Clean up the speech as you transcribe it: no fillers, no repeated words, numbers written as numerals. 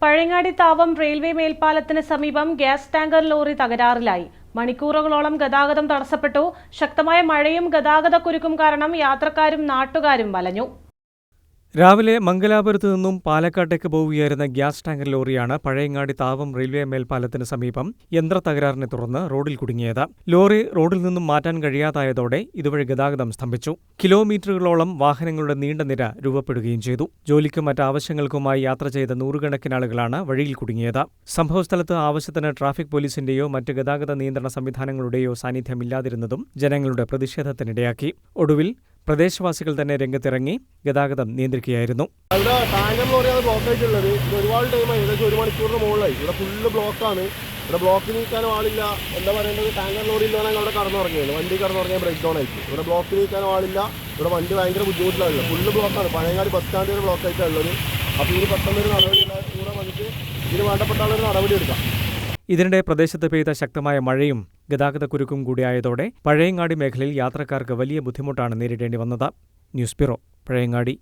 Pazhayangadi Thavam railway മേൽപ്പാലത്തിന് സമീപം gas tanker lorry തകരാറിലായി. മണിക്കൂറുകളോളം ഗതാഗതം തടസ്സപ്പെട്ടു. ശക്തമായ മഴയും ഗതാഗതക്കുരുക്കും കാരണം യാത്രക്കാരും നാട്ടുകാരും വലഞ്ഞു. രാവിലെ മംഗലാപുരത്ത് നിന്നും പാലക്കാട്ടേക്ക് പോവുകയായിരുന്ന ഗ്യാസ് ടാങ്കർ ലോറിയാണ് പഴയങ്ങാടി താവം റെയിൽവേ മേൽപ്പാലത്തിന് സമീപം യന്ത്രത്തകരാറിനെ തുടർന്ന് റോഡിൽ കുടുങ്ങിയത്. ലോറി റോഡിൽ നിന്നും മാറ്റാൻ കഴിയാതായതോടെ ഇതുവഴി ഗതാഗതം സ്തംഭിച്ചു. കിലോമീറ്ററുകളോളം വാഹനങ്ങളുടെ നീണ്ട നിര രൂപപ്പെടുകയും ചെയ്തു. ജോലിക്കും മറ്റ് ആവശ്യങ്ങൾക്കുമായി യാത്ര ചെയ്ത നൂറുകണക്കിന് ആളുകളാണ് വഴിയിൽ കുടുങ്ങിയത്. സംഭവസ്ഥലത്ത് ആവശ്യത്തിന് ട്രാഫിക് പോലീസിന്റെയോ മറ്റ് ഗതാഗത നിയന്ത്രണ സംവിധാനങ്ങളുടെയോ സാന്നിധ്യമില്ലാതിരുന്നതും ജനങ്ങളുടെ പ്രതിഷേധത്തിനിടയാക്കി. ഒടുവിൽ പ്രദേശവാസികൾ തന്നെ രംഗത്തിറങ്ങി ഗതാഗതം നിയന്ത്രിക്കുകയായിരുന്നു. ഇവിടെ ടാങ്കർ ലോറിയാണ് ബ്ലോക്ക് ആയിട്ടുള്ളത്. ഇത് ഒരുപാട് ടൈമായി, ഏകദേശം 1 മണിക്കൂറിന് മുകളിലായി. ഇവിടെ ഫുള്ള് ബ്ലോക്കാണ്. ഇവിടെ ബ്ലോക്ക് നീക്കാനും ആളില്ല. എന്താ പറയേണ്ടത്, ടാങ്കർ ലോറി ഇല്ലാണെങ്കിൽ അവിടെ കടന്നുറങ്ങിയാണ്. വണ്ടി കടന്നുറങ്ങിയാൽ ബ്രേക്ക് ഡൗൺ ആയിട്ട്. ഇവിടെ ബ്ലോക്ക് നീക്കാനും ആളില്ല. ഇവിടെ വണ്ടി ഭയങ്കര ബുദ്ധിമുട്ടിലാണ്. ഫുള്ള് ബ്ലോക്കാണ്. പഴയങ്ങാടി ബസ് സ്റ്റാൻഡ് വരെ ബ്ലോക്ക് ആയിട്ടാണ് ഉള്ളത്. അപ്പോൾ ഇതിന് പെട്ടെന്നൊരു നടപടി കൂടെ വന്നിട്ട് ഇതിന് വേണ്ടപ്പെട്ട ആളൊരു നടപടി എടുക്കാം. ഇതിനിടെ പ്രദേശത്ത് പെയ്ത ശക്തമായ മഴയും ഗതാഗതക്കുരുക്കും കൂടിയായതോടെ പഴയങ്ങാടി മേഖലയിൽ യാത്രക്കാർക്ക് വലിയ ബുദ്ധിമുട്ടാണ് നേരിടേണ്ടി വന്നത്. News bureau, Pazhayangadi.